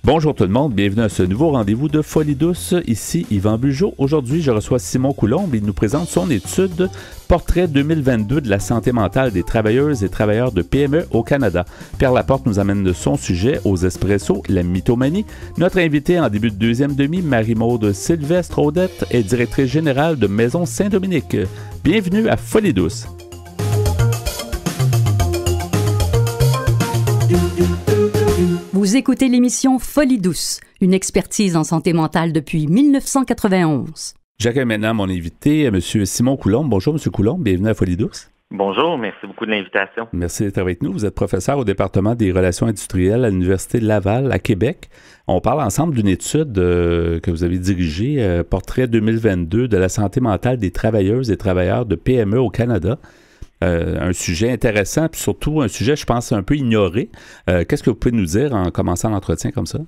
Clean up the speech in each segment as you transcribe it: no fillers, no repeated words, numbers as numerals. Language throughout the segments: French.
Bonjour tout le monde, bienvenue à ce nouveau rendez-vous de Folie douce. Ici Yvan Bugeaud. Aujourd'hui, je reçois Simon Coulombe. Il nous présente son étude Portrait 2022 de la santé mentale des travailleuses et travailleurs de PME au Canada. Pierre Laporte nous amène de son sujet aux espressos, la mythomanie. Notre invitée en début de deuxième demi, Marie-Maude Sylvestre-Audette, est directrice générale de Maison Saint-Dominique. Bienvenue à Folie douce. Vous écoutez l'émission Folie douce, une expertise en santé mentale depuis 1991. J'accueille maintenant mon invité, M. Simon Coulombe. Bonjour, M. Coulombe, bienvenue à Folie douce. Bonjour, merci beaucoup de l'invitation. Merci d'être avec nous. Vous êtes professeur au département des relations industrielles à l'Université de Laval, à Québec. On parle ensemble d'une étude que vous avez dirigée, Portrait 2022 de la santé mentale des travailleuses et travailleurs de PME au Canada. Un sujet intéressant, puis surtout un sujet, je pense, un peu ignoré. Qu'est-ce que vous pouvez nous dire en commençant l'entretien comme ça?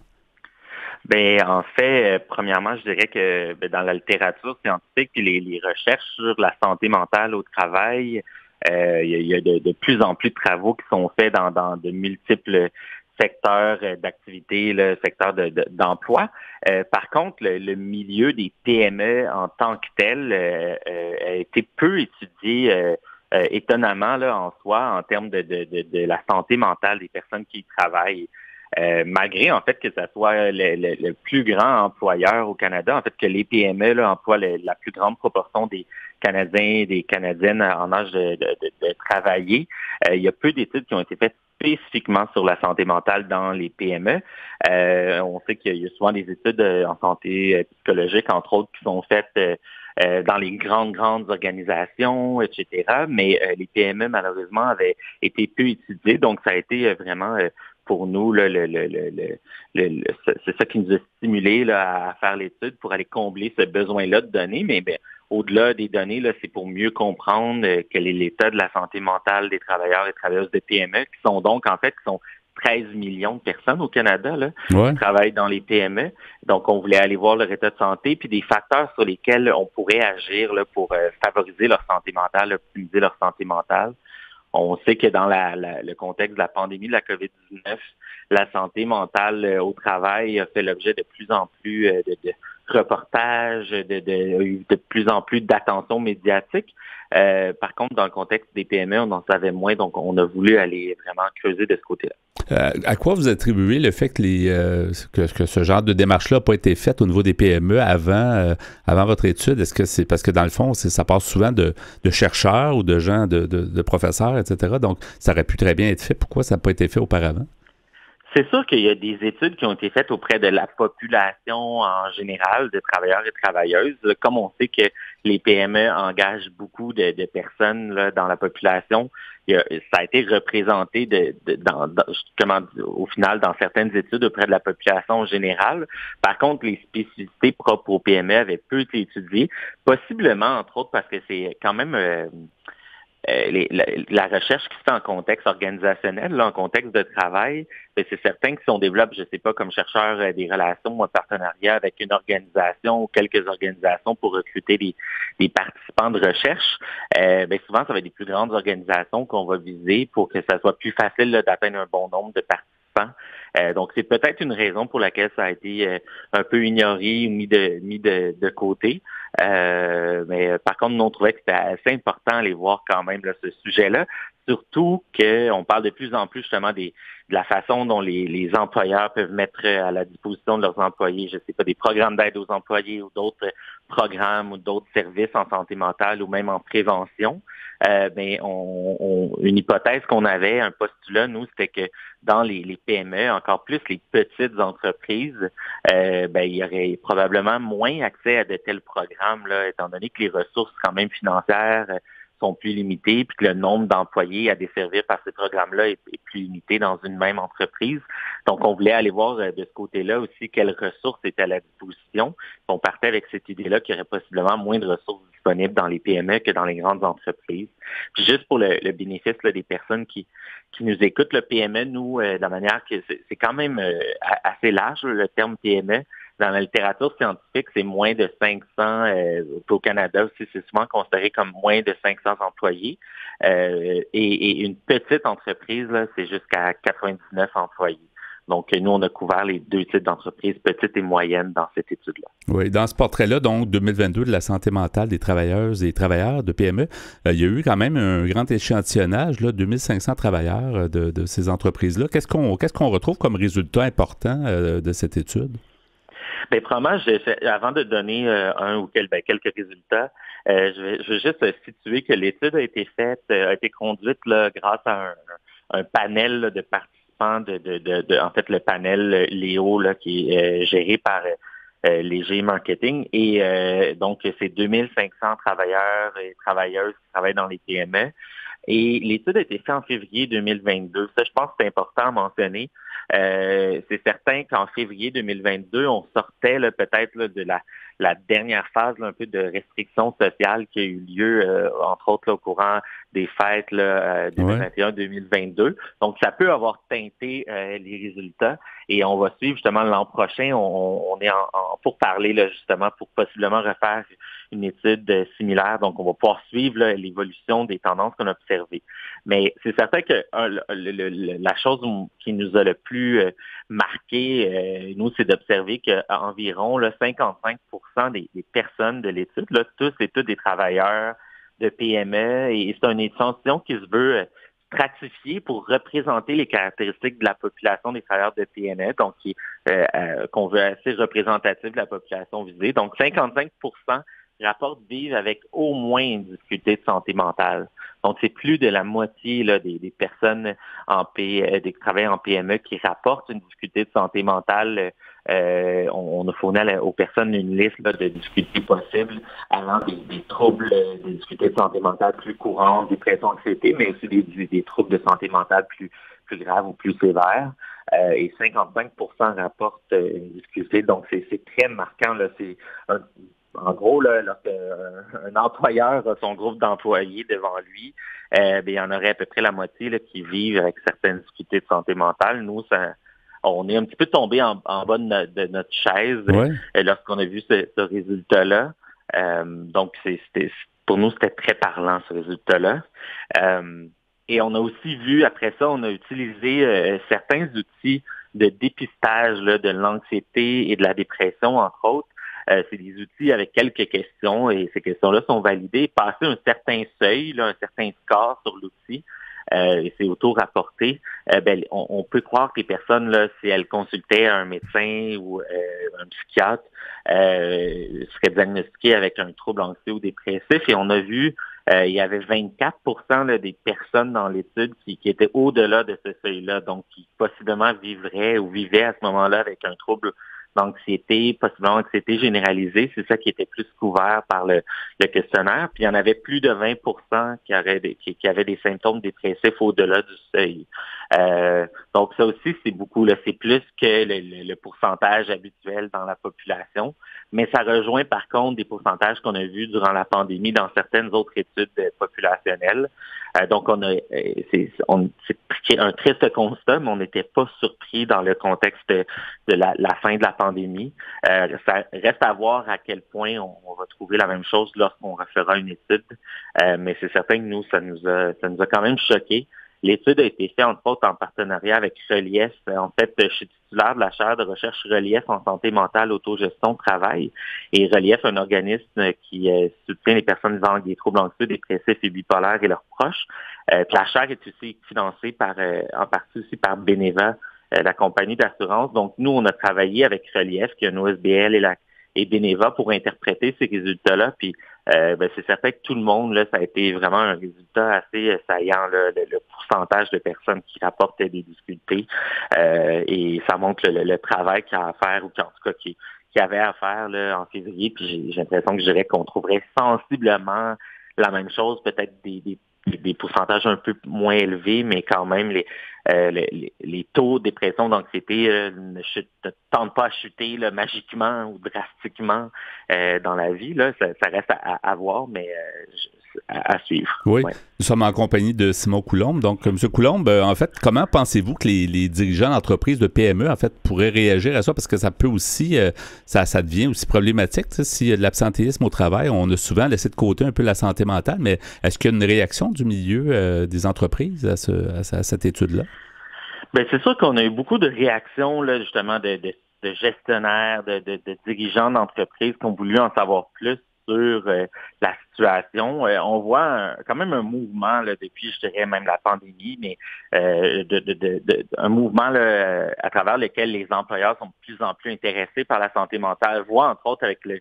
Bien, en fait, premièrement, je dirais que dans la littérature scientifique et les recherches sur la santé mentale au travail, il y a de plus en plus de travaux qui sont faits dans de multiples secteurs d'activité, le secteur d'emploi. Par contre, le milieu des PME en tant que tel a été peu étudié étonnamment là, en soi, en termes de la santé mentale des personnes qui y travaillent. Malgré en fait que ça soit le plus grand employeur au Canada, en fait que les PME là, emploient la plus grande proportion des Canadiens et des Canadiennes en âge de travailler, il y a peu d'études qui ont été faites spécifiquement sur la santé mentale dans les PME. On sait qu'il y a souvent des études en santé psychologique, entre autres, qui sont faites dans les grandes organisations, etc. Mais les PME, malheureusement, avaient été peu étudiées. Donc, ça a été vraiment pour nous, là, c'est ça qui nous a stimulé là, à faire l'étude pour aller combler ce besoin-là de données. Mais au-delà des données, là, c'est pour mieux comprendre quel est l'état de la santé mentale des travailleurs et travailleuses de PME, qui sont donc, en fait, qui sont 13 millions de personnes au Canada là, qui travaillent dans les PME. Donc, on voulait aller voir leur état de santé puis des facteurs sur lesquels on pourrait agir là, pour favoriser leur santé mentale, optimiser leur santé mentale. On sait que dans le contexte de la pandémie de la COVID-19, la santé mentale au travail a fait l'objet de plus en plus de reportages, de plus en plus d'attention médiatique. Par contre, dans le contexte des PME, on en savait moins, donc on a voulu aller vraiment creuser de ce côté-là. À quoi vous attribuez le fait que ce genre de démarche-là n'a pas été faite au niveau des PME avant votre étude? Est-ce que c'est parce que dans le fond, ça passe souvent de chercheurs ou de gens, de professeurs, etc. Donc, ça aurait pu très bien être fait. Pourquoi ça n'a pas été fait auparavant? C'est sûr qu'il y a des études qui ont été faites auprès de la population en général, de travailleurs et travailleuses. Comme on sait que les PME engagent beaucoup de personnes là, dans la population, ça a été représenté au final dans certaines études auprès de la population en général. Par contre, les spécificités propres aux PME avaient peu été étudiées, possiblement, entre autres, parce que c'est quand même... la recherche qui se fait en contexte organisationnel, là, en contexte de travail, c'est certain que si on développe, je ne sais pas, comme chercheur des relations ou un partenariat avec une organisation ou quelques organisations pour recruter des participants de recherche, souvent, ça va être des plus grandes organisations qu'on va viser pour que ça soit plus facile là, d'atteindre un bon nombre de participants. Donc, c'est peut-être une raison pour laquelle ça a été un peu ignoré ou mis de côté. Mais par contre, nous, on trouvait que c'était assez important d'aller voir quand même là, ce sujet-là, surtout qu'on parle de plus en plus justement de la façon dont les employeurs peuvent mettre à la disposition de leurs employés, je sais pas, des programmes d'aide aux employés ou d'autres programmes ou d'autres services en santé mentale ou même en prévention. Une hypothèse qu'on avait, un postulat, nous, c'était que dans les PME, encore plus les petites entreprises, il y aurait probablement moins accès à de tels programmes, là, étant donné que les ressources quand même financières sont plus limitées, puis que le nombre d'employés à desservir par ces programmes-là est plus limité dans une même entreprise. Donc, on voulait aller voir de ce côté-là aussi quelles ressources étaient à la disposition. On partait avec cette idée-là qu'il y aurait possiblement moins de ressources disponibles dans les PME que dans les grandes entreprises. Puis juste pour le bénéfice là, des personnes qui nous écoutent, le PME, nous, de la manière que c'est quand même assez large, le terme PME. Dans la littérature scientifique, c'est moins de 500, au Canada aussi, c'est souvent considéré comme moins de 500 employés. Et une petite entreprise, là, c'est jusqu'à 99 employés. Donc, nous, on a couvert les deux types d'entreprises, petites et moyennes, dans cette étude-là. Oui, dans ce portrait-là, donc 2022 de la santé mentale des travailleuses et travailleurs de PME, il y a eu quand même un grand échantillonnage, là, 2500 travailleurs de ces entreprises-là. Qu'est-ce qu'on retrouve comme résultat important de cette étude? Bien, probablement, avant de donner quelques résultats, je vais juste situer que l'étude a été conduite là, grâce à un panel là, de participants en fait, le panel Léo là, qui est géré par Léger Marketing. Et donc, c'est 2500 travailleurs et travailleuses qui travaillent dans les PME. Et l'étude a été faite en février 2022. Ça, je pense que c'est important à mentionner. C'est certain qu'en février 2022, on sortait là, peut-être là, de la dernière phase là, un peu de restriction sociale qui a eu lieu, entre autres là, au courant des fêtes 2021-2022. Donc, ça peut avoir teinté les résultats. Et on va suivre justement l'an prochain. On est pour parler là, justement pour possiblement refaire une étude similaire. Donc, on va pouvoir suivre là, l'évolution des tendances qu'on a observées. Mais c'est certain que la chose qui nous a le plus marqué, nous, c'est d'observer qu'environ 55% des personnes de l'étude, là, tous et toutes des travailleurs de PME, et c'est un échantillon qui se veut stratifié pour représenter les caractéristiques de la population des travailleurs de PME, donc qu'on veut assez représentatif de la population visée. Donc, 55% rapportent vivre avec au moins une difficulté de santé mentale. Donc, c'est plus de la moitié là, des personnes des travailleurs en PME qui rapportent une difficulté de santé mentale. On a fourni aux personnes une liste là, de difficultés possibles, allant des troubles, des difficultés de santé mentale plus courantes, dépression, anxiété, mais aussi des troubles de santé mentale plus graves ou plus sévères. Et 55% rapportent une difficulté. Donc, c'est très marquant. Là, en gros, là, lorsqu'un employeur a son groupe d'employés devant lui, il y en aurait à peu près la moitié là, qui vivent avec certaines difficultés de santé mentale. Nous, on est un petit peu tombé en bas de notre chaise lorsqu'on a vu ce résultat-là. Donc, pour nous, c'était très parlant, ce résultat-là. Et on a aussi vu, après ça, on a utilisé certains outils de dépistage là, de l'anxiété et de la dépression, entre autres. C'est des outils avec quelques questions et ces questions-là sont validées. Passer un certain seuil, là, un certain score sur l'outil, et c'est auto-rapporté, on peut croire que les personnes, là, si elles consultaient un médecin ou un psychiatre, seraient diagnostiquées avec un trouble anxieux ou dépressif. Et on a vu, il y avait 24% là, des personnes dans l'étude qui étaient au-delà de ce seuil-là, donc qui possiblement vivraient ou vivaient à ce moment-là avec un trouble d'anxiété, possiblement anxiété généralisée. C'est ça qui était plus couvert par le questionnaire. Puis il y en avait plus de 20% qui avaient des symptômes dépressifs au-delà du seuil. Donc ça aussi, c'est beaucoup. Là, c'est plus que le pourcentage habituel dans la population. Mais ça rejoint par contre des pourcentages qu'on a vus durant la pandémie dans certaines autres études populationnelles. Donc c'est un triste constat, mais on n'était pas surpris dans le contexte de la fin de la pandémie. Ça reste à voir à quel point on va trouver la même chose lorsqu'on refera une étude. Mais c'est certain que nous, ça nous a quand même choqués. L'étude a été faite, entre autres, en partenariat avec Relief. En fait, je suis titulaire de la chaire de recherche Relief en santé mentale, autogestion, travail. Et Relief, un organisme qui soutient les vivant avec des troubles anxieux, dépressifs et bipolaires et leurs proches. La chaire est aussi financée en partie aussi par Beneva, la compagnie d'assurance. Donc, nous, on a travaillé avec Relief, qui est un OSBL et Beneva pour interpréter ces résultats-là. Puis, c'est certain que tout le monde, là, ça a été vraiment un résultat assez saillant, là, le pourcentage de personnes qui rapportent des difficultés. Et ça montre le travail qu'il y a à faire, ou en tout cas qu'il y avait à faire là, en février. Puis j'ai l'impression que je dirais qu'on trouverait sensiblement la même chose, peut-être des pourcentages un peu moins élevés, mais quand même les taux de dépression, d'anxiété ne tentent pas à chuter là, magiquement ou drastiquement dans la vie. Là. Ça reste à voir, mais à suivre. Oui, Nous sommes en compagnie de Simon Coulombe. Donc, M. Coulombe, en fait, comment pensez-vous que les dirigeants d'entreprises de PME, en fait, pourraient réagir à ça? Parce que ça peut aussi, ça devient aussi problématique. Si l'absentéisme au travail, on a souvent laissé de côté un peu la santé mentale, mais est-ce qu'il y a une réaction du milieu des entreprises à cette étude-là? Bien, c'est sûr qu'on a eu beaucoup de réactions, là, justement, de gestionnaires, de dirigeants d'entreprises qui ont voulu en savoir plus sur la situation. On voit quand même un mouvement là, depuis, je dirais, même la pandémie, mais un mouvement là, à travers lequel les employeurs sont de plus en plus intéressés par la santé mentale, voient entre autres avec le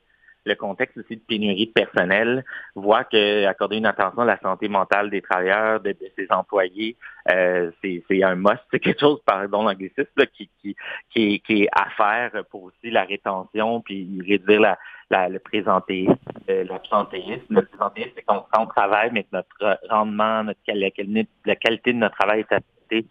contexte aussi de pénurie de personnel, voit qu'accorder une attention à la santé mentale des travailleurs, de ses employés, c'est un must, c'est quelque chose, pardon l'anglicisme, là, qui est à faire pour aussi la rétention, puis réduire le présentéisme, l'absentéisme. Le présentéisme, c'est qu'on se rend au travail, mais que notre rendement, la qualité de notre travail est affectée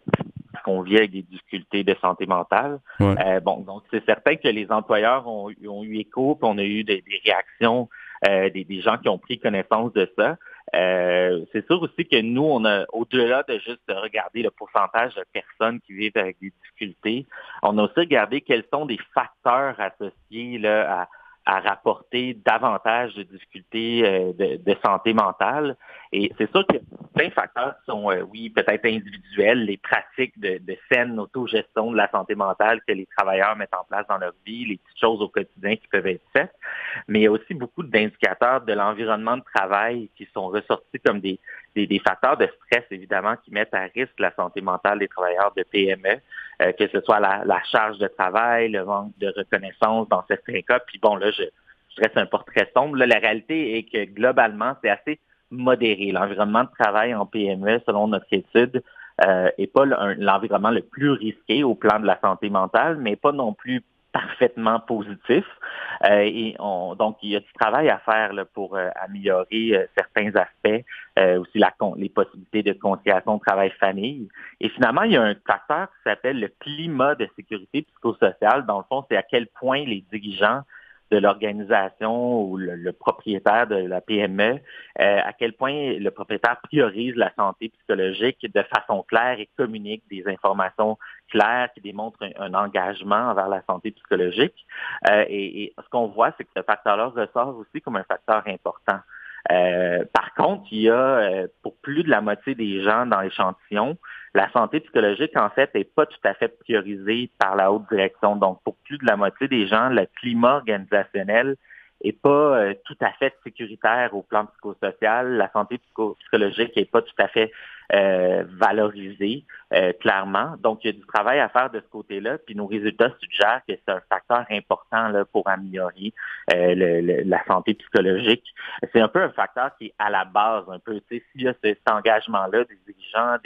parce qu'on vit avec des difficultés de santé mentale. Ouais. Donc c'est certain que les employeurs ont eu écho, puis on a eu des réactions des gens qui ont pris connaissance de ça. C'est sûr aussi que nous, on a, au-delà de juste regarder le pourcentage de personnes qui vivent avec des difficultés, on a aussi regardé quels sont des facteurs associés là, à rapporter davantage de difficultés de santé mentale. Et c'est sûr qu'il y a plein de facteurs qui sont, oui, peut-être individuels, les pratiques de saine autogestion de la santé mentale que les travailleurs mettent en place dans leur vie, les petites choses au quotidien qui peuvent être faites. Mais il y a aussi beaucoup d'indicateurs de l'environnement de travail qui sont ressortis comme des facteurs de stress, évidemment, qui mettent à risque la santé mentale des travailleurs de PME, que ce soit la charge de travail, le manque de reconnaissance dans certains cas. Puis bon, là, je dresse un portrait sombre. Là, la réalité est que globalement, c'est assez modéré. L'environnement de travail en PME, selon notre étude, est pas l'environnement le plus risqué au plan de la santé mentale, mais pas non plus parfaitement positif. Donc, il y a du travail à faire là, pour améliorer certains aspects, aussi les possibilités de conciliation travail-famille. Et finalement, il y a un facteur qui s'appelle le climat de sécurité psychosociale. Dans le fond, c'est à quel point les dirigeants de l'organisation ou le propriétaire de la PME, à quel point le propriétaire priorise la santé psychologique de façon claire et communique des informations claires qui démontrent un engagement envers la santé psychologique. Et ce qu'on voit, c'est que ce facteur-là ressort aussi comme un facteur important. Par contre, il y a pour plus de la moitié des gens dans l'échantillon, la santé psychologique, en fait, n'est pas tout à fait priorisée par la haute direction. Donc, pour plus de la moitié des gens, le climat organisationnel n'est pas tout à fait sécuritaire au plan psychosocial. La santé psychologique n'est pas tout à fait valorisée, clairement. Donc, il y a du travail à faire de ce côté-là. Puis, nos résultats suggèrent que c'est un facteur important là, pour améliorer la santé psychologique. C'est un peu un facteur qui est à la base, un peu, tu sais, s'il y a cet engagement-là des dirigeants,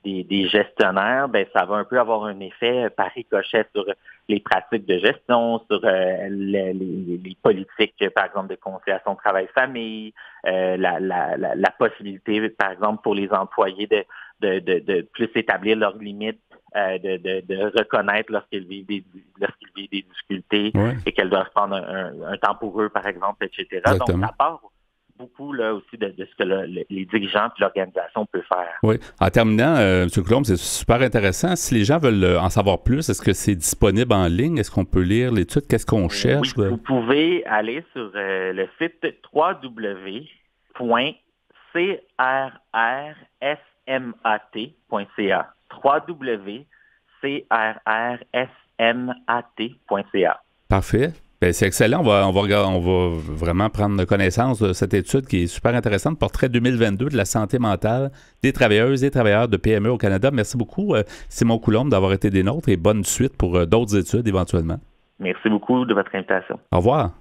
des gestionnaires, ben ça va un peu avoir un effet par ricochet sur les pratiques de gestion, sur les politiques, par exemple, de conciliation travail-famille, la possibilité, par exemple, pour les employés de plus établir leurs limites, de reconnaître lorsqu'ils vivent des difficultés et qu'elles doivent prendre un temps pour eux, par exemple, etc. Exactement. Donc, ça part beaucoup là aussi de ce que les dirigeants et l'organisation peuvent faire. Oui. En terminant, M. Coulombe, c'est super intéressant. Si les gens veulent en savoir plus, est-ce que c'est disponible en ligne? Est-ce qu'on peut lire l'étude? Qu'est-ce qu'on cherche? Oui, vous pouvez aller sur le site www.crrsmat.ca. www.crrsmat.ca. Parfait. Bien, c'est excellent. On va vraiment prendre connaissance de cette étude qui est super intéressante. Portrait 2022 de la santé mentale des travailleuses et travailleurs de PME au Canada. Merci beaucoup, Simon Coulombe, d'avoir été des nôtres et bonne suite pour d'autres études éventuellement. Merci beaucoup de votre invitation. Au revoir.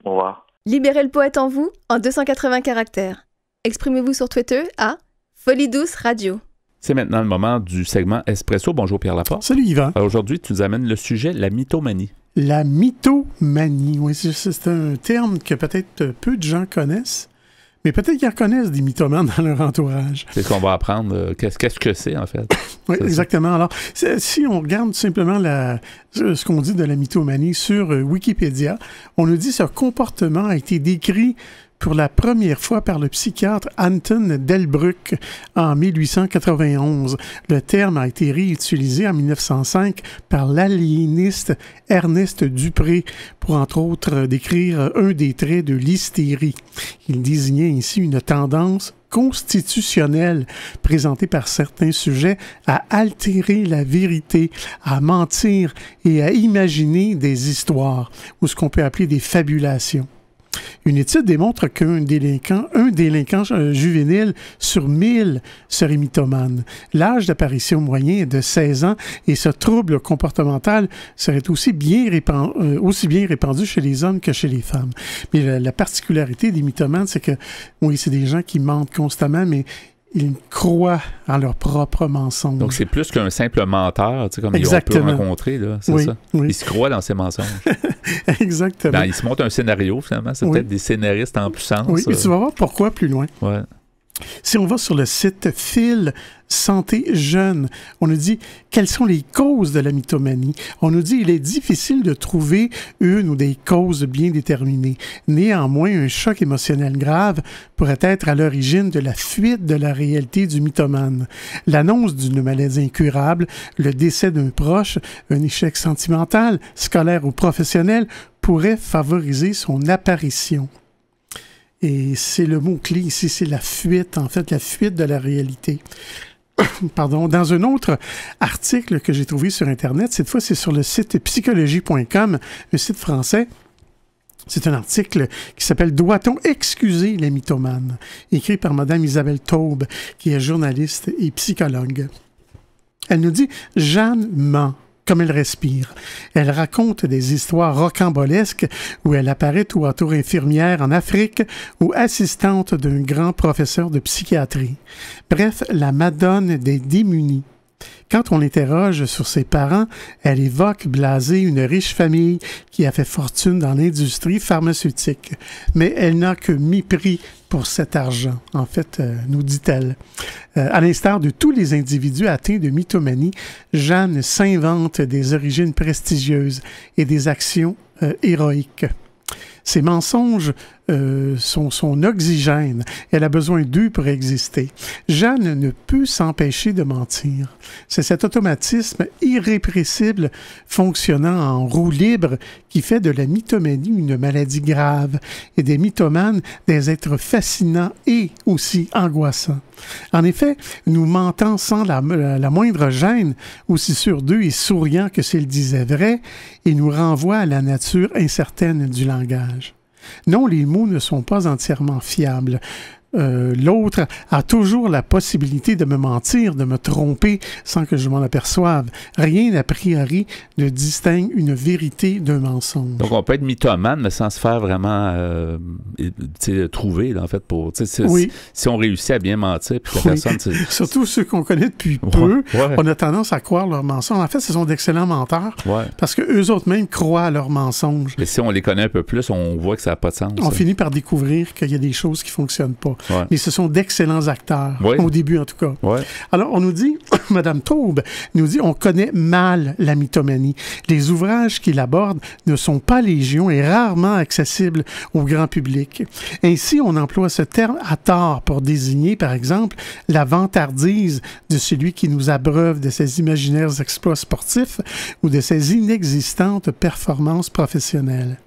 Au revoir. Libérez le poète en vous en 280 caractères. Exprimez-vous sur Twitter à Folie Douce Radio. C'est maintenant le moment du segment Espresso. Bonjour Pierre Laporte. Salut Yvan. Alors, aujourd'hui, tu nous amènes le sujet, la mythomanie. La mythomanie, oui, c'est un terme que peut-être peu de gens connaissent, mais peut-être qu'ils reconnaissent des mythomanes dans leur entourage. C'est ce qu'on va apprendre. Qu'est-ce que c'est, en fait? Oui, exactement. Alors, si on regarde simplement ce qu'on dit de la mythomanie sur Wikipédia, on nous dit que ce comportement a été décrit pour la première fois par le psychiatre Anton Delbrück en 1891. Le terme a été réutilisé en 1905 par l'aliéniste Ernest Dupré pour, entre autres, décrire un des traits de l'hystérie. Il désignait ainsi une tendance constitutionnelle présentée par certains sujets à altérer la vérité, à mentir et à imaginer des histoires, ou ce qu'on peut appeler des fabulations. Une étude démontre qu'un délinquant juvénile sur 1000 serait mythomane. L'âge d'apparition moyen est de 16 ans et ce trouble comportemental serait aussi bien répandu chez les hommes que chez les femmes. Mais la particularité des mythomanes, c'est que, oui, c'est des gens qui mentent constamment, mais ils croient en leurs propres mensonges. Donc, c'est plus qu'un simple menteur, tu sais, comme Exactement. on peut rencontrer, là, c'est ça? Oui. Il se croit dans ses mensonges. Exactement. Il se montre un scénario, finalement. C'est peut-être des scénaristes en puissance. Oui, mais tu vas voir pourquoi plus loin. Ouais. Si on va sur le site Fil Santé Jeune, on nous dit quelles sont les causes de la mythomanie. On nous dit qu'il est difficile de trouver une ou des causes bien déterminées. Néanmoins, un choc émotionnel grave pourrait être à l'origine de la fuite de la réalité du mythomane. L'annonce d'une maladie incurable, le décès d'un proche, un échec sentimental, scolaire ou professionnel pourrait favoriser son apparition. Et c'est le mot-clé ici, c'est la fuite, en fait, la fuite de la réalité. Pardon. Dans un autre article que j'ai trouvé sur Internet, cette fois, c'est sur le site psychologie.com, un site français. C'est un article qui s'appelle « Doit-on excuser les mythomanes ?» écrit par Mme Isabelle Taube, qui est journaliste et psychologue. Elle nous dit « Jeanne ment. » Comme elle respire. Elle raconte des histoires rocambolesques où elle apparaît tour à tour infirmière en Afrique ou assistante d'un grand professeur de psychiatrie. Bref, la Madone des démunis. Quand on l'interroge sur ses parents, elle évoque blasée une riche famille qui a fait fortune dans l'industrie pharmaceutique. Mais elle n'a que mépris pour cet argent, en fait, nous dit-elle. À l'instar de tous les individus atteints de mythomanie, Jeanne s'invente des origines prestigieuses et des actions héroïques. Ces mensonges sont son oxygène. Elle a besoin d'eux pour exister. Jeanne ne peut s'empêcher de mentir. C'est cet automatisme irrépressible fonctionnant en roue libre qui fait de la mythomanie une maladie grave et des mythomanes des êtres fascinants et aussi angoissants. En effet, nous mentons sans la moindre gêne, aussi sûr d'eux et souriant que s'ils disaient vrai, et nous renvoie à la nature incertaine du langage. Non, les mots ne sont pas entièrement fiables. L'autre a toujours la possibilité de me mentir, de me tromper sans que je m'en aperçoive. Rien a priori ne distingue une vérité d'un mensonge. Donc, on peut être mythomane, mais sans se faire vraiment trouver, là, en fait, pour... Oui. Si on réussit à bien mentir, puis la personne... Surtout ceux qu'on connaît depuis peu, on a tendance à croire leurs mensonges. En fait, ce sont d'excellents menteurs, parce qu'eux autres même croient à leurs mensonges. Mais si on les connaît un peu plus, on voit que ça n'a pas de sens. On finit par découvrir qu'il y a des choses qui ne fonctionnent pas. Ouais. Mais ce sont d'excellents acteurs, au début en tout cas. Ouais. Alors, on nous dit, Mme Taube nous dit, on connaît mal la mythomanie. Les ouvrages qu'il aborde ne sont pas légion et rarement accessibles au grand public. Ainsi, on emploie ce terme à tort pour désigner, par exemple, la vantardise de celui qui nous abreuve de ses imaginaires exploits sportifs ou de ses inexistantes performances professionnelles.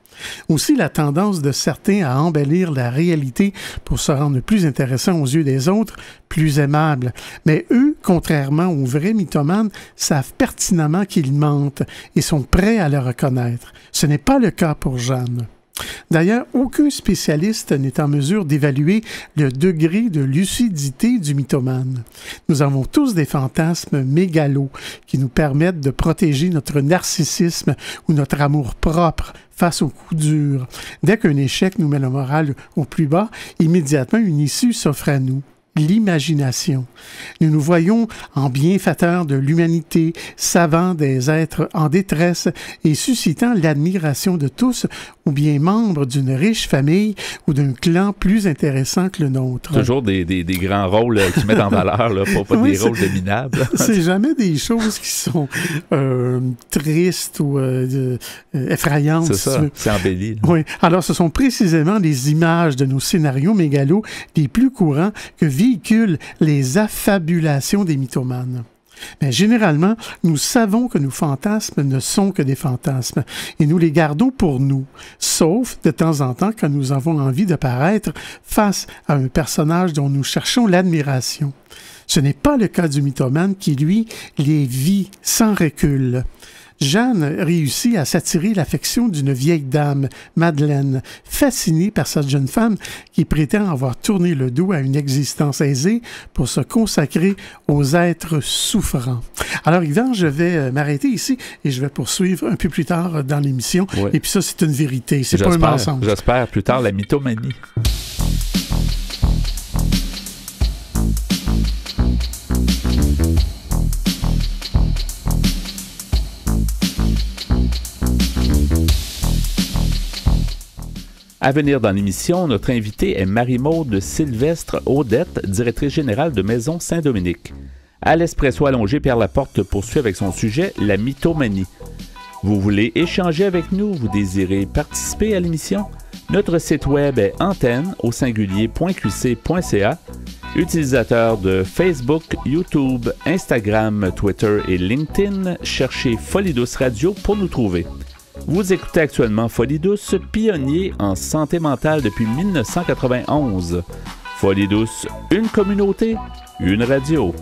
Aussi, la tendance de certains à embellir la réalité pour se rendre plus intéressant aux yeux des autres, plus aimable. Mais eux, contrairement aux vrais mythomanes, savent pertinemment qu'ils mentent et sont prêts à le reconnaître. Ce n'est pas le cas pour Jeanne. D'ailleurs, aucun spécialiste n'est en mesure d'évaluer le degré de lucidité du mythomane. Nous avons tous des fantasmes mégalos qui nous permettent de protéger notre narcissisme ou notre amour propre face aux coups durs. Dès qu'un échec nous met le moral au plus bas, immédiatement une issue s'offre à nous. L'imagination. Nous nous voyons en bienfaiteurs de l'humanité, savants des êtres en détresse et suscitant l'admiration de tous ou bien membres d'une riche famille ou d'un clan plus intéressant que le nôtre. Toujours des grands rôles qui mettent en valeur, là, pas des rôles de minables. C'est jamais des choses qui sont tristes ou effrayantes. C'est ça, c'est embelli. Là. Oui. Alors, ce sont précisément les images de nos scénarios mégalos les plus courants que véhiculent les affabulations des mythomanes. Mais généralement, nous savons que nos fantasmes ne sont que des fantasmes et nous les gardons pour nous, sauf de temps en temps quand nous avons envie de paraître face à un personnage dont nous cherchons l'admiration. Ce n'est pas le cas du mythomane qui, lui, les vit sans recul. Jeanne réussit à s'attirer l'affection d'une vieille dame, Madeleine, fascinée par cette jeune femme qui prétend avoir tourné le dos à une existence aisée pour se consacrer aux êtres souffrants. Alors, Yvan, je vais m'arrêter ici et je vais poursuivre un peu plus tard dans l'émission. Oui. Et puis ça, c'est une vérité, c'est pas un mensonge. J'espère plus tard la mythomanie. À venir dans l'émission, notre invitée est Marie-Maude Sylvestre Audette, directrice générale de Maison Saint-Dominique. À l'Espresso allongé, Pierre Laporte poursuit avec son sujet, la mythomanie. Vous voulez échanger avec nous? Vous désirez participer à l'émission? Notre site web est antenne.qc.ca. Utilisateur de Facebook, YouTube, Instagram, Twitter et LinkedIn, cherchez Folie Douce Radio pour nous trouver. Vous écoutez actuellement Folie Douce, pionnier en santé mentale depuis 1991. Folie Douce, une communauté, une radio.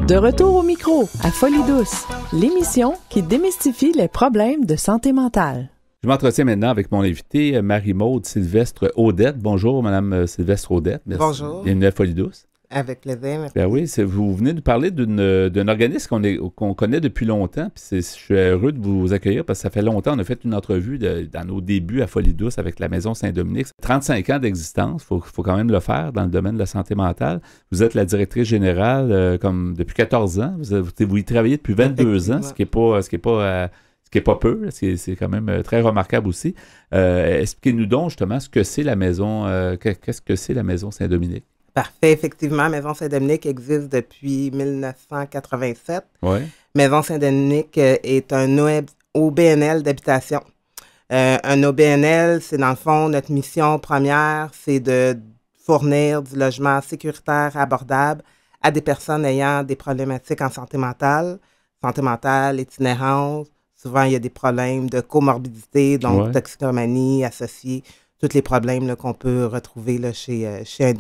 De retour au micro, à Folie Douce, l'émission qui démystifie les problèmes de santé mentale. Je m'entretiens maintenant avec mon invité, Marie-Maude Sylvestre Audette. Bonjour, Madame Sylvestre Audette. Merci. Bonjour. Bienvenue à Folie Douce. Avec plaisir. Merci. Ben oui, vous venez de parler d'un organisme qu'on connaît depuis longtemps. Puis je suis heureux de vous accueillir parce que ça fait longtemps. On a fait une entrevue dans nos débuts à Folie Douce avec la Maison Saint-Dominique. 35 ans d'existence, faut quand même le faire dans le domaine de la santé mentale. Vous êtes la directrice générale depuis 14 ans. Vous y travaillez depuis 22 ans, ce qui est pas peu, c'est quand même très remarquable aussi. Expliquez-nous donc justement ce que c'est la maison, qu'est-ce que c'est la Maison Saint-Dominique? Parfait. Effectivement, Maison Saint-Dominique existe depuis 1987. Ouais. Maison Saint-Dominique est un OBNL d'habitation. Un OBNL, c'est dans le fond, notre mission première, c'est de fournir du logement sécuritaire, abordable à des personnes ayant des problématiques en santé mentale, itinérance. Souvent, il y a des problèmes de comorbidité, donc toxicomanie associée. Tous les problèmes là, qu'on peut retrouver là, chez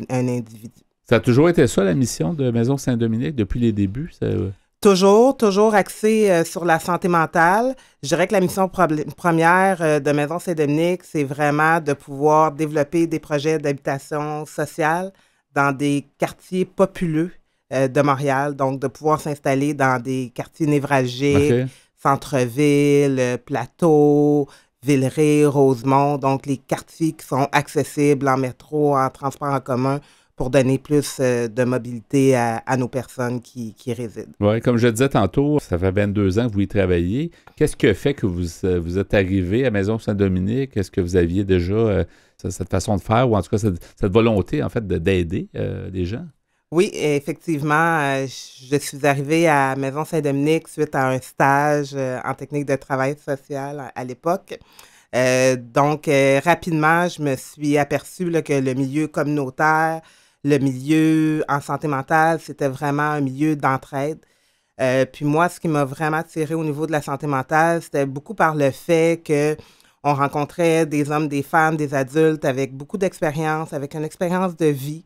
un individu. Ça a toujours été ça, la mission de Maison Saint-Dominique, depuis les débuts? Toujours axée sur la santé mentale. Je dirais que la mission première de Maison Saint-Dominique, c'est vraiment de pouvoir développer des projets d'habitation sociale dans des quartiers populeux de Montréal, donc de pouvoir s'installer dans des quartiers névralgiques, centre-ville, plateau, Villeray, Rosemont, donc les quartiers qui sont accessibles en métro, en transport en commun pour donner plus de mobilité à nos personnes qui résident. Oui, comme je le disais tantôt, ça fait 22 ans que vous y travaillez. Qu'est-ce qui a fait que vous êtes arrivé à Maison Saint-Dominique? Est-ce que vous aviez déjà cette façon de faire ou en tout cas cette volonté en fait d'aider les gens? Oui, effectivement, je suis arrivée à Maison Saint-Dominique suite à un stage en technique de travail social à l'époque. Donc, rapidement, je me suis aperçue là, que le milieu communautaire, le milieu en santé mentale, c'était vraiment un milieu d'entraide. Puis moi, ce qui m'a vraiment attirée au niveau de la santé mentale, c'était beaucoup par le fait qu'on rencontrait des hommes, des femmes, des adultes avec beaucoup d'expérience, avec une expérience de vie.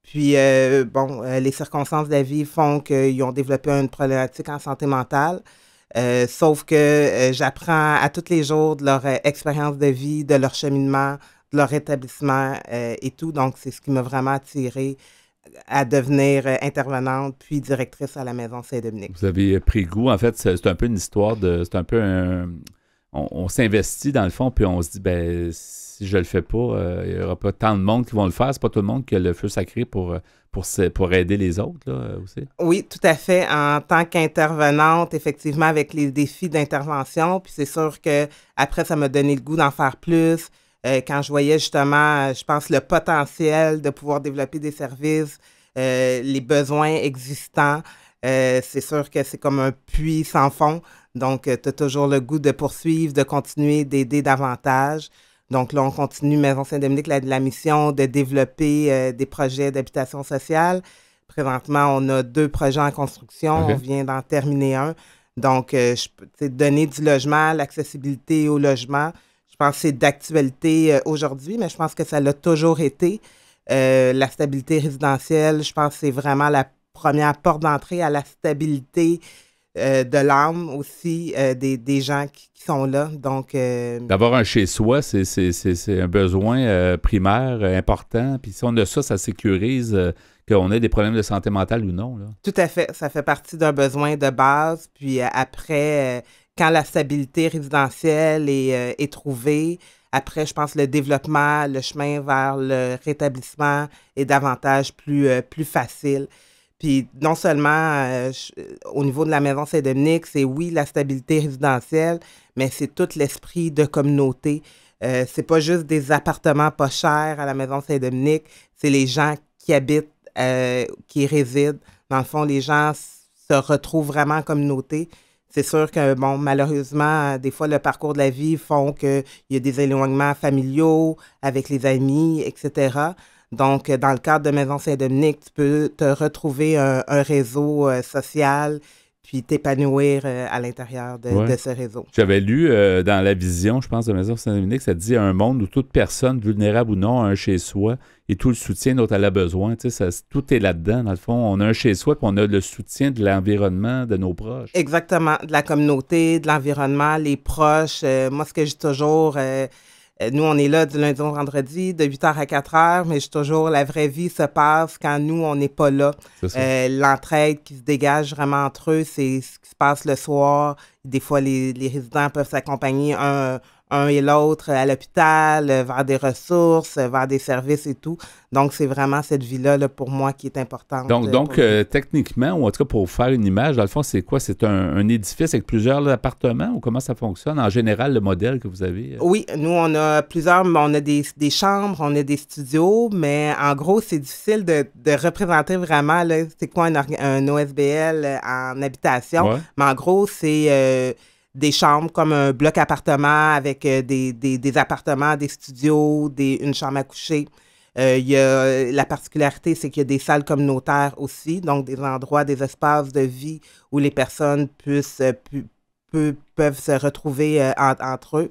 Puis, les circonstances de la vie font qu'ils ont développé une problématique en santé mentale. Sauf que j'apprends à tous les jours de leur expérience de vie, de leur cheminement, de leur établissement et tout. Donc, c'est ce qui m'a vraiment attirée à devenir intervenante puis directrice à la Maison Saint-Dominique. Vous avez pris goût. En fait, c'est un peu une histoire c'est un peu on s'investit dans le fond puis on se dit, si je le fais pas, il n'y aura pas tant de monde qui vont le faire. C'est pas tout le monde qui a le feu sacré pour aider les autres, là, aussi. Oui, tout à fait. En tant qu'intervenante, effectivement, avec les défis d'intervention, puis c'est sûr que après ça m'a donné le goût d'en faire plus. Quand je voyais justement, je pense, le potentiel de pouvoir développer des services, les besoins existants, c'est sûr que c'est comme un puits sans fond. Donc, tu as toujours le goût de poursuivre, de continuer, d'aider davantage. Donc là, on continue, Maison Saint-Dominique, la mission de développer des projets d'habitation sociale. Présentement, on a 2 projets en construction. Okay. On vient d'en terminer un. Donc, donner du logement, l'accessibilité au logement, je pense que c'est d'actualité aujourd'hui, mais je pense que ça l'a toujours été. La stabilité résidentielle, je pense que c'est vraiment la première porte d'entrée à la stabilité de l'âme aussi des gens qui sont là. Donc, d'avoir un chez-soi, c'est un besoin primaire important. Puis si on a ça, ça sécurise qu'on ait des problèmes de santé mentale ou non. Là. Tout à fait. Ça fait partie d'un besoin de base. Puis après, quand la stabilité résidentielle est trouvée, après, je pense que le développement, le chemin vers le rétablissement est davantage plus facile. Puis non seulement au niveau de la Maison Saint-Dominique, c'est oui la stabilité résidentielle, mais c'est tout l'esprit de communauté. C'est pas juste des appartements pas chers à la Maison Saint-Dominique, c'est les gens qui habitent, qui résident. Dans le fond, les gens se retrouvent vraiment en communauté. C'est sûr que, bon, malheureusement, des fois, le parcours de la vie font qu'il y a des éloignements familiaux avec les amis, etc. Donc, dans le cadre de Maison Saint-Dominique, tu peux te retrouver un réseau social puis t'épanouir à l'intérieur de ce réseau. J'avais lu dans la vision, je pense, de Maison Saint-Dominique, ça dit un monde où toute personne, vulnérable ou non, a un chez-soi et tout le soutien dont elle a besoin. Tu sais, tout est là-dedans, dans le fond. On a un chez-soi puis on a le soutien de l'environnement, de nos proches. Exactement, de la communauté, de l'environnement, les proches. Moi, ce que je dis toujours... nous, on est là du lundi au vendredi, de 8h à 4h, mais la vraie vie se passe quand nous, on n'est pas là. L'entraide qui se dégage vraiment entre eux, c'est ce qui se passe le soir. Des fois, les résidents peuvent s'accompagner un et l'autre à l'hôpital, vers des ressources, vers des services et tout. Donc, c'est vraiment cette vie-là, là, pour moi, qui est importante. Donc techniquement, ou en tout cas pour faire une image, dans le fond, c'est quoi? C'est un édifice avec plusieurs appartements ou comment ça fonctionne? En général, le modèle que vous avez? Oui, nous, on a plusieurs, on a des chambres, on a des studios, mais en gros, c'est difficile de représenter vraiment, là, c'est quoi un OSBL en habitation. Ouais. Mais en gros, c'est... des chambres comme un bloc appartement avec des appartements, des studios, une chambre à coucher. La particularité, c'est qu'il y a des salles communautaires aussi, donc des endroits, des espaces de vie où les personnes peuvent se retrouver entre eux.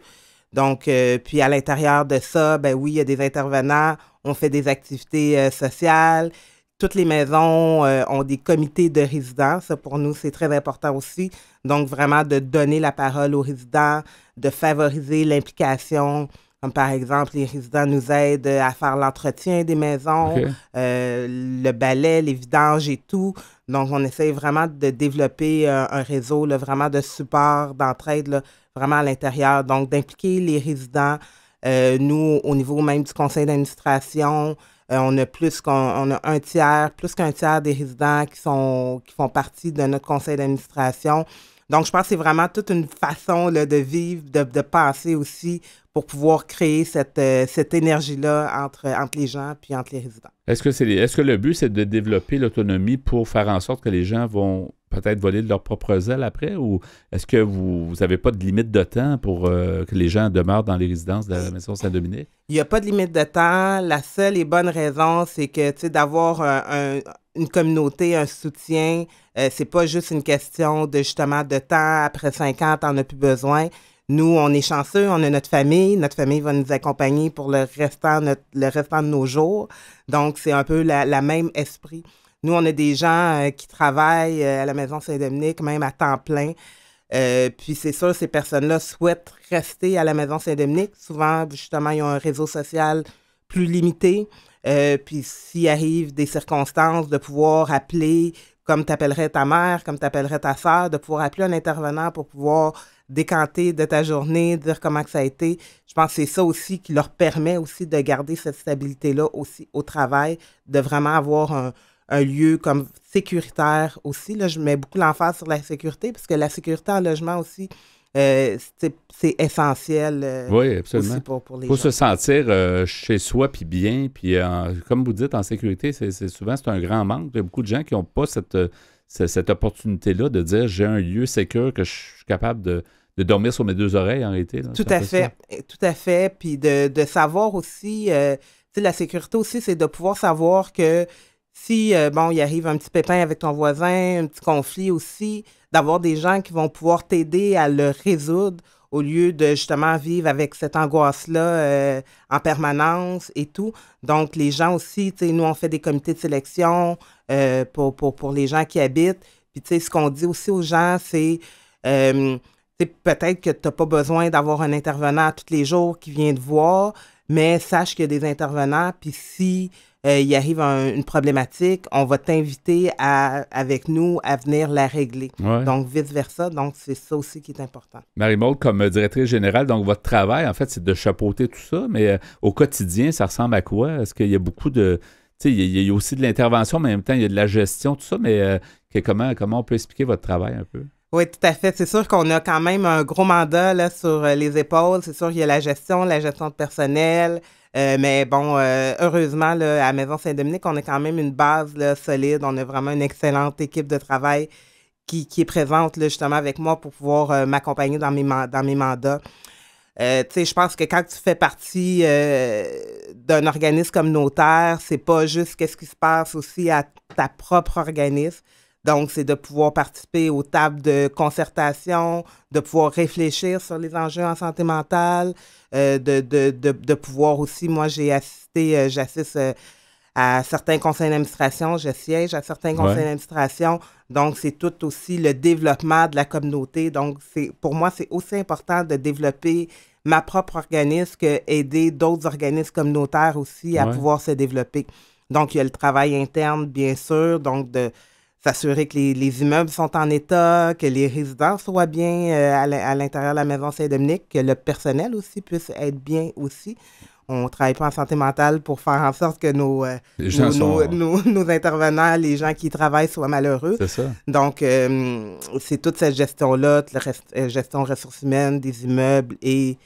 Donc, puis à l'intérieur de ça, ben oui, il y a des intervenants, on fait des activités sociales. Toutes les maisons ont des comités de résidents. Ça, pour nous, c'est très important aussi. Donc, vraiment, de donner la parole aux résidents, de favoriser l'implication. Comme par exemple, les résidents nous aident à faire l'entretien des maisons, le balai, les vidanges et tout. Donc, on essaie vraiment de développer un réseau, là, vraiment de support, d'entraide, là, vraiment à l'intérieur. Donc, d'impliquer les résidents. Nous, au niveau même du conseil d'administration, on a plus qu'un tiers des résidents qui font partie de notre conseil d'administration. Donc, je pense que c'est vraiment toute une façon là, de vivre, de penser aussi pour pouvoir créer cette énergie-là entre les gens puis entre les résidents. Est-ce que le but, c'est de développer l'autonomie pour faire en sorte que les gens vont peut-être voler de leurs propres ailes après? Ou est-ce que vous n'avez pas de limite de temps pour que les gens demeurent dans les résidences de la Maison Saint-Dominique? Il n'y a pas de limite de temps. La seule et bonne raison, c'est que, tu sais, d'avoir une communauté, un soutien, c'est pas juste une question de, justement, de temps. Après 5 ans, t'en as plus besoin. Nous, on est chanceux, on a notre famille. Notre famille va nous accompagner pour le restant de nos jours. Donc, c'est un peu la même esprit. Nous, on a des gens qui travaillent à la Maison Saint-Dominique, même à temps plein. Puis c'est sûr, ces personnes-là souhaitent rester à la Maison Saint-Dominique. Souvent, justement, ils ont un réseau social plus limité. Puis s'il arrive des circonstances de pouvoir appeler, comme tu appellerais ta mère, comme tu appellerais ta sœur, de pouvoir appeler un intervenant pour pouvoir décanter de ta journée, dire comment que ça a été. Je pense que c'est ça aussi qui leur permet aussi de garder cette stabilité-là aussi au travail, de vraiment avoir un lieu comme sécuritaire aussi. Là, je mets beaucoup l'emphase sur la sécurité, parce que la sécurité en logement aussi, c'est essentiel oui, absolument. Aussi pour les gens. Il faut se sentir chez soi, puis bien, puis comme vous dites, en sécurité, souvent c'est un grand manque. Il y a beaucoup de gens qui n'ont pas cette opportunité-là de dire j'ai un lieu sécure que je suis capable de dormir sur mes deux oreilles en réalité. Là, tout à fait. Puis de savoir aussi, la sécurité aussi, c'est de pouvoir savoir que si, il arrive un petit pépin avec ton voisin, un petit conflit aussi, d'avoir des gens qui vont pouvoir t'aider à le résoudre au lieu de justement vivre avec cette angoisse-là en permanence et tout. Donc, les gens aussi, nous, on fait des comités de sélection pour les gens qui habitent. Puis, ce qu'on dit aussi aux gens, c'est peut-être que tu n'as pas besoin d'avoir un intervenant tous les jours qui vient te voir, mais sache qu'il y a des intervenants, puis si il arrive une problématique, on va t'inviter avec nous à venir la régler. Ouais. Donc, vice-versa. Donc, c'est ça aussi qui est important. Marie-Maude, comme directrice générale, donc votre travail, en fait, c'est de chapeauter tout ça, mais au quotidien, ça ressemble à quoi? Est-ce qu'il y a beaucoup de... Tu sais, il y a aussi de l'intervention, mais en même temps, il y a de la gestion, tout ça, mais comment on peut expliquer votre travail un peu? Oui, tout à fait. C'est sûr qu'on a quand même un gros mandat là, sur les épaules. C'est sûr qu'il y a la gestion de personnel. Mais bon, heureusement, là, à Maison Saint-Dominique, on a quand même une base là, solide. On a vraiment une excellente équipe de travail qui est présente là, justement avec moi pour pouvoir m'accompagner dans mes mandats. Je pense que quand tu fais partie d'un organisme communautaire, c'est pas juste qu'est-ce qui se passe aussi à ta propre organisme. Donc, c'est de pouvoir participer aux tables de concertation, de pouvoir réfléchir sur les enjeux en santé mentale, de pouvoir aussi, moi, j'assiste à certains conseils d'administration, je siège à certains conseils d'administration. Donc, c'est tout aussi le développement de la communauté. Donc, pour moi, c'est aussi important de développer ma propre organisme qu'aider d'autres organismes communautaires aussi à pouvoir se développer. Donc, il y a le travail interne, bien sûr, donc de s'assurer que les immeubles sont en état, que les résidents soient bien à l'intérieur de la Maison Saint-Dominique, que le personnel aussi puisse être bien aussi. On ne travaille pas en santé mentale pour faire en sorte que nos intervenants, les gens qui travaillent, soient malheureux. C'est ça. Donc, c'est toute cette gestion-là, gestion ressources humaines, des immeubles et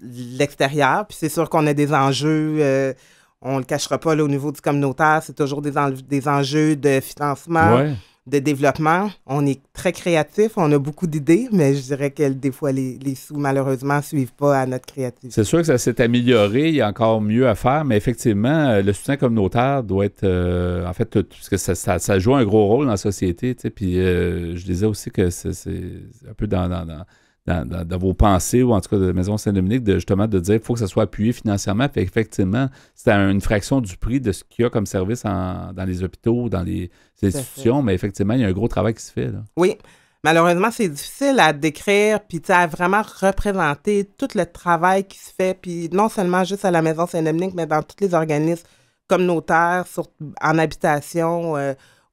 l'extérieur. Puis c'est sûr qu'on a des enjeux... on ne le cachera pas là, au niveau du communautaire, c'est toujours des enjeux de financement, de développement. On est très créatif, on a beaucoup d'idées, mais je dirais que des fois, les sous, malheureusement, ne suivent pas à notre créativité. C'est sûr que ça s'est amélioré, il y a encore mieux à faire, mais effectivement, le soutien communautaire doit être, en fait, parce que ça joue un gros rôle dans la société, tu sais, puis je disais aussi que c'est un peu dans vos pensées, ou en tout cas de la Maison Saint-Dominique, justement de dire qu'il faut que ça soit appuyé financièrement. Puis effectivement, c'est une fraction du prix de ce qu'il y a comme service dans les hôpitaux, dans les institutions, mais effectivement, il y a un gros travail qui se fait. Là. Oui. Malheureusement, c'est difficile à décrire, puis à vraiment représenter tout le travail qui se fait, puis non seulement juste à la Maison Saint-Dominique, mais dans tous les organismes communautaires, en habitation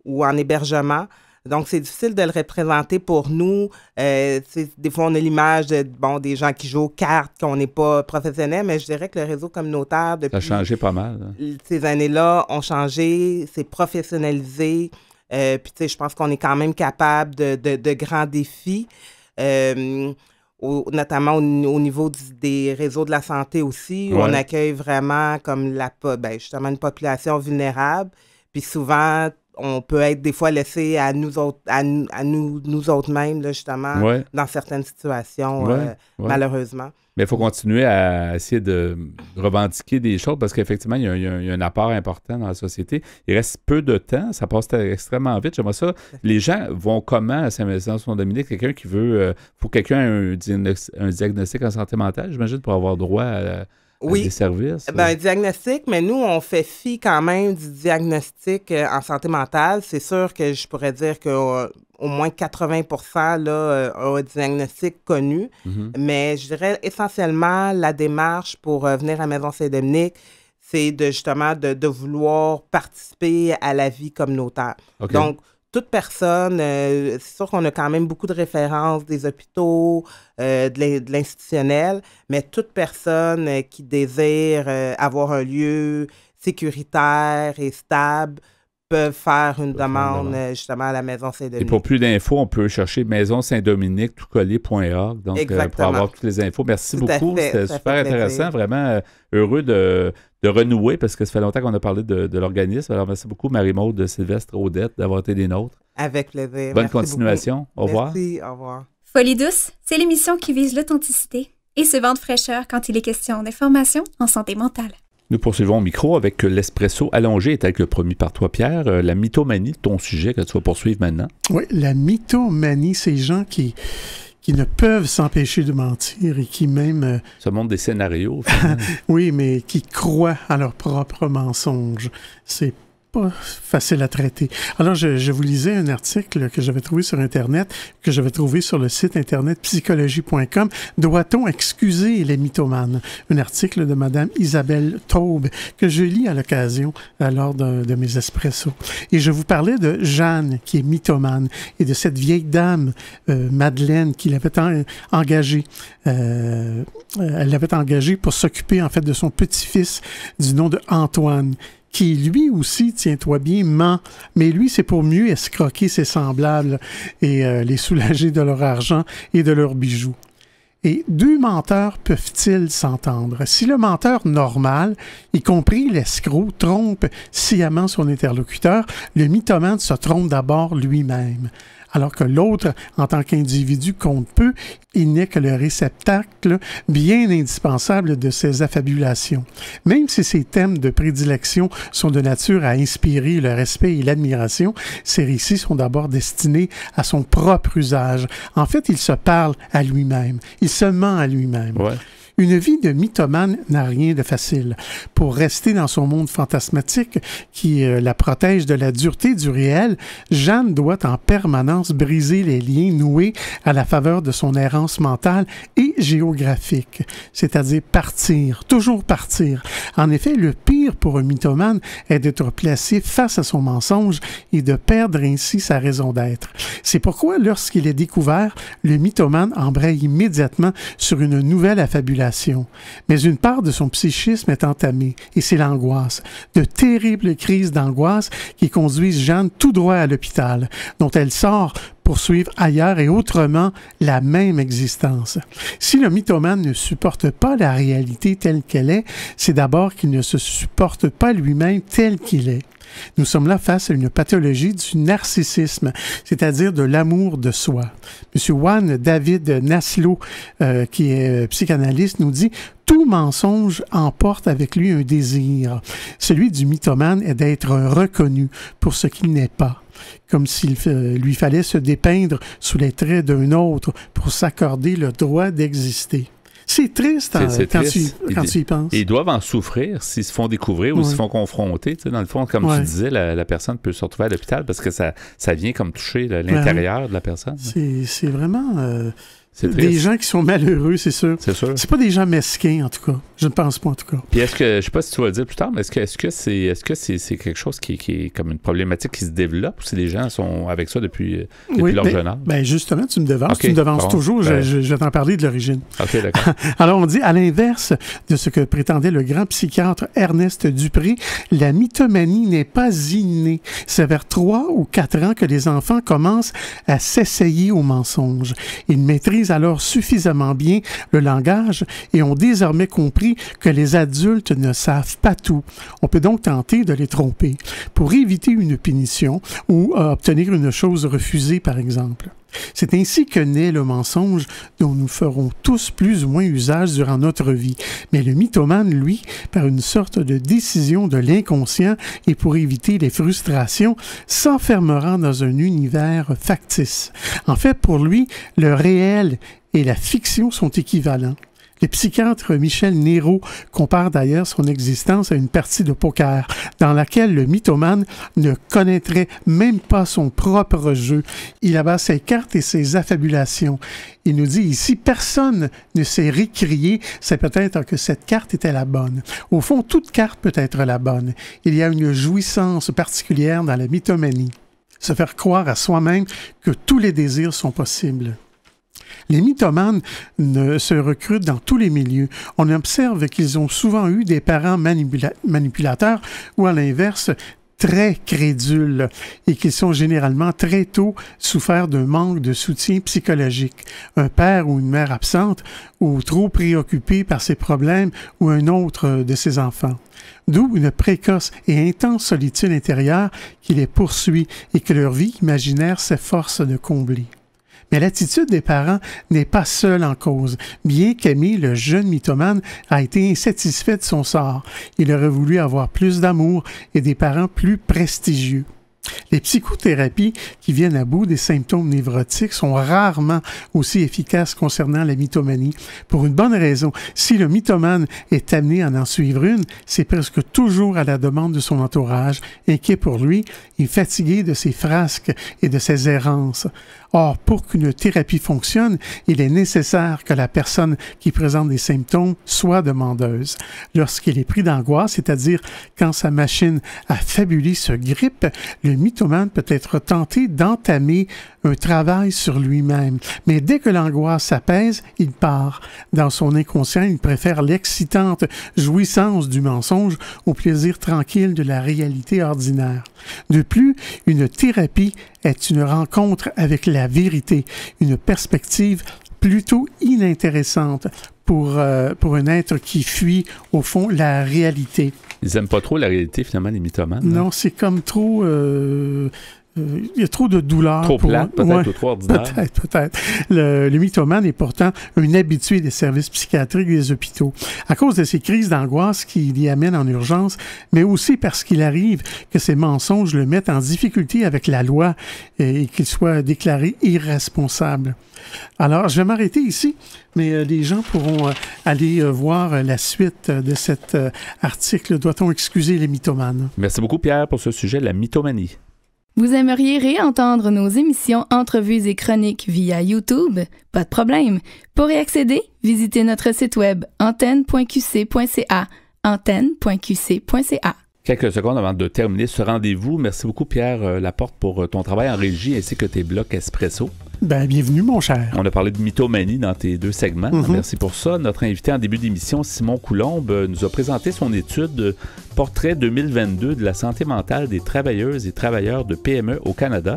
ou en hébergement. Donc, c'est difficile de le représenter pour nous. Des fois, on a l'image des gens qui jouent aux cartes, qu'on n'est pas professionnels, mais je dirais que le réseau communautaire, depuis... Ça a changé pas mal. Ces années-là ont changé, c'est professionnalisé. Puis, je pense qu'on est quand même capable de grands défis, notamment au niveau des réseaux de la santé aussi, où on accueille vraiment comme justement une population vulnérable. Puis souvent... on peut être des fois laissé à nous autres mêmes, là, justement, dans certaines situations, malheureusement. Mais il faut continuer à essayer de revendiquer des choses parce qu'effectivement, il y a un apport important dans la société. Il reste peu de temps, ça passe extrêmement vite. J'aimerais ça. Les gens vont comment à Saint-Dominique? Quelqu'un qui veut... faut que quelqu'un ait un diagnostic en santé mentale, j'imagine, pour avoir droit à des services? Un diagnostic, mais nous, on fait fi quand même du diagnostic en santé mentale. C'est sûr que je pourrais dire qu'au moins 80% là, ont un diagnostic connu, mais je dirais essentiellement la démarche pour venir à Maison Saint-Dominique, c'est justement de vouloir participer à la vie communautaire. Okay. Donc, toute personne, c'est sûr qu'on a quand même beaucoup de références des hôpitaux, de l'institutionnel, mais toute personne qui désire avoir un lieu sécuritaire et stable peuvent faire une demande justement à la Maison Saint-Dominique. Et pour plus d'infos, on peut chercher Maison Saint-Dominique toutcollé.org. Donc, pour avoir toutes les infos. Merci beaucoup. C'était super intéressant. Vraiment heureux de renouer, parce que ça fait longtemps qu'on a parlé de l'organisme. Alors, merci beaucoup, Marie-Maude Sylvestre Audette, d'avoir été des nôtres. Avec plaisir. Bonne continuation. Au revoir. Merci, au revoir. Folie douce, c'est l'émission qui vise l'authenticité et se vend de fraîcheur quand il est question d'information en santé mentale. Nous poursuivons au micro avec l'espresso allongé, tel que promis par toi, Pierre. La mythomanie, ton sujet que tu vas poursuivre maintenant. Oui, la mythomanie, ces gens qui ne peuvent s'empêcher de mentir et qui même... Ça montre des scénarios. Oui, mais qui croient à leurs propres mensonges. C'est pas facile à traiter. Alors, je vous lisais un article que j'avais trouvé sur Internet, que j'avais trouvé sur le site Internet psychologie.com. Doit-on excuser les mythomanes? Un article de Madame Isabelle Taube que je lis à l'occasion lors de mes espressos. Et je vous parlais de Jeanne, qui est mythomane, et de cette vieille dame, Madeleine, qui l'avait engagée. Elle l'avait engagée pour s'occuper, en fait, de son petit-fils du nom de Antoine, qui lui aussi, tiens-toi bien, ment. Mais lui, c'est pour mieux escroquer ses semblables et les soulager de leur argent et de leurs bijoux. Et deux menteurs peuvent-ils s'entendre? Si le menteur normal, y compris l'escroc, trompe sciemment son interlocuteur, le mythomane se trompe d'abord lui-même. Alors que l'autre, en tant qu'individu, compte peu, il n'est que le réceptacle bien indispensable de ses affabulations. Même si ses thèmes de prédilection sont de nature à inspirer le respect et l'admiration, ces récits sont d'abord destinés à son propre usage. En fait, il se parle à lui-même. Il se ment à lui-même. Ouais. Une vie de mythomane n'a rien de facile. Pour rester dans son monde fantasmatique qui la protège de la dureté du réel, Jeanne doit en permanence briser les liens noués à la faveur de son errance mentale et géographique, c'est-à-dire partir, toujours partir. En effet, le pire pour un mythomane est d'être placé face à son mensonge et de perdre ainsi sa raison d'être. C'est pourquoi, lorsqu'il est découvert, le mythomane embraye immédiatement sur une nouvelle affabulation. Mais une part de son psychisme est entamée, et c'est l'angoisse. De terribles crises d'angoisse qui conduisent Jeanne tout droit à l'hôpital, dont elle sort pour suivre ailleurs et autrement la même existence. Si le mythomane ne supporte pas la réalité telle qu'elle est, c'est d'abord qu'il ne se supporte pas lui-même tel qu'il est. Nous sommes là face à une pathologie du narcissisme, c'est-à-dire de l'amour de soi. M. Juan David Naslo, qui est psychanalyste, nous dit « Tout mensonge emporte avec lui un désir. Celui du mythomane est d'être reconnu pour ce qu'il n'est pas. » Comme s'il lui fallait se dépeindre sous les traits d'un autre pour s'accorder le droit d'exister. C'est triste quand tu y penses. Et ils doivent en souffrir s'ils se font découvrir ou s'ils se font confronter. Tu sais, dans le fond, comme tu disais, la personne peut se retrouver à l'hôpital parce que ça vient comme toucher l'intérieur de la personne. C'est vraiment... des gens qui sont malheureux, c'est sûr. C'est sûr. C'est pas des gens mesquins, en tout cas. Je ne pense pas, en tout cas. Puis est-ce que, je sais pas si tu vas le dire plus tard, mais est-ce que c'est quelque chose qui est comme une problématique qui se développe ou si les gens sont avec ça depuis leur jeune âge? Ben justement, tu me devances. Okay, tu me devances toujours. Je vais t'en parler de l'origine. OK, d'accord. Alors, on dit, à l'inverse de ce que prétendait le grand psychiatre Ernest Dupré, la mythomanie n'est pas innée. C'est vers 3 ou 4 ans que les enfants commencent à s'essayer au mensonge. Ils maîtrisent alors suffisamment bien le langage et ont désormais compris que les adultes ne savent pas tout. On peut donc tenter de les tromper pour éviter une punition ou obtenir une chose refusée, par exemple. C'est ainsi que naît le mensonge dont nous ferons tous plus ou moins usage durant notre vie. Mais le mythomane, lui, par une sorte de décision de l'inconscient et pour éviter les frustrations, s'enfermera dans un univers factice. En fait, pour lui, le réel et la fiction sont équivalents. Le psychiatre Michel Néraud compare d'ailleurs son existence à une partie de poker dans laquelle le mythomane ne connaîtrait même pas son propre jeu. Il abat ses cartes et ses affabulations. Il nous dit ici, personne ne s'est récrié, c'est peut-être que cette carte était la bonne. Au fond, toute carte peut être la bonne. Il y a une jouissance particulière dans la mythomanie. Se faire croire à soi-même que tous les désirs sont possibles. Les mythomanes se recrutent dans tous les milieux. On observe qu'ils ont souvent eu des parents manipulateurs ou, à l'inverse, très crédules et qu'ils ont généralement très tôt souffert d'un manque de soutien psychologique. Un père ou une mère absente ou trop préoccupé par ses problèmes ou un autre de ses enfants. D'où une précoce et intense solitude intérieure qui les poursuit et que leur vie imaginaire s'efforce de combler. Mais l'attitude des parents n'est pas seule en cause. Bien qu'Aimé, le jeune mythomane, a été insatisfait de son sort. Il aurait voulu avoir plus d'amour et des parents plus prestigieux. Les psychothérapies qui viennent à bout des symptômes névrotiques sont rarement aussi efficaces concernant la mythomanie. Pour une bonne raison, si le mythomane est amené à en suivre une, c'est presque toujours à la demande de son entourage, inquiet pour lui et fatigué de ses frasques et de ses errances. Or, pour qu'une thérapie fonctionne, il est nécessaire que la personne qui présente des symptômes soit demandeuse. Lorsqu'il est pris d'angoisse, c'est-à-dire quand sa machine à fabuler se grippe, le mythomane peut être tenté d'entamer un travail sur lui-même. Mais dès que l'angoisse s'apaise, il part. Dans son inconscient, il préfère l'excitante jouissance du mensonge au plaisir tranquille de la réalité ordinaire. De plus, une thérapie est une rencontre avec la vérité, une perspective plutôt inintéressante pour un être qui fuit, au fond, la réalité. Ils n'aiment pas trop la réalité, finalement, les mythomanes. Non, c'est comme trop... il y a trop de douleur. Trop plate, peut-être, ou trop ordinaire. Peut-être. Le mythomane est pourtant un habitué des services psychiatriques des hôpitaux. À cause de ces crises d'angoisse qui l'y amènent en urgence, mais aussi parce qu'il arrive que ces mensonges le mettent en difficulté avec la loi et qu'il soit déclaré irresponsable. Alors, je vais m'arrêter ici, mais les gens pourront aller voir la suite de cet article. Doit-on excuser les mythomanes? Merci beaucoup, Pierre, pour ce sujet, la mythomanie. Vous aimeriez réentendre nos émissions, entrevues et chroniques via YouTube? Pas de problème. Pour y accéder, visitez notre site web antenne.qc.ca. antenne.qc.ca. Quelques secondes avant de terminer ce rendez-vous. Merci beaucoup, Pierre Laporte, pour ton travail en régie ainsi que tes blocs Espresso. Ben, bienvenue, mon cher. On a parlé de mythomanie dans tes deux segments. Merci pour ça. Notre invité en début d'émission, Simon Coulombe, nous a présenté son étude Portrait 2022 de la santé mentale des travailleuses et travailleurs de PME au Canada.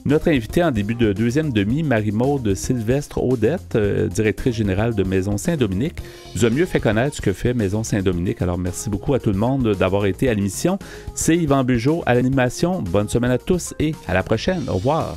Notre invité en début de deuxième demi, Marie-Maude Sylvestre-Audette, directrice générale de Maison Saint-Dominique, nous a mieux fait connaître ce que fait Maison Saint-Dominique. Alors, merci beaucoup à tout le monde d'avoir été à l'émission. C'est Yvan Bugeaud à l'animation. Bonne semaine à tous et à la prochaine. Au revoir.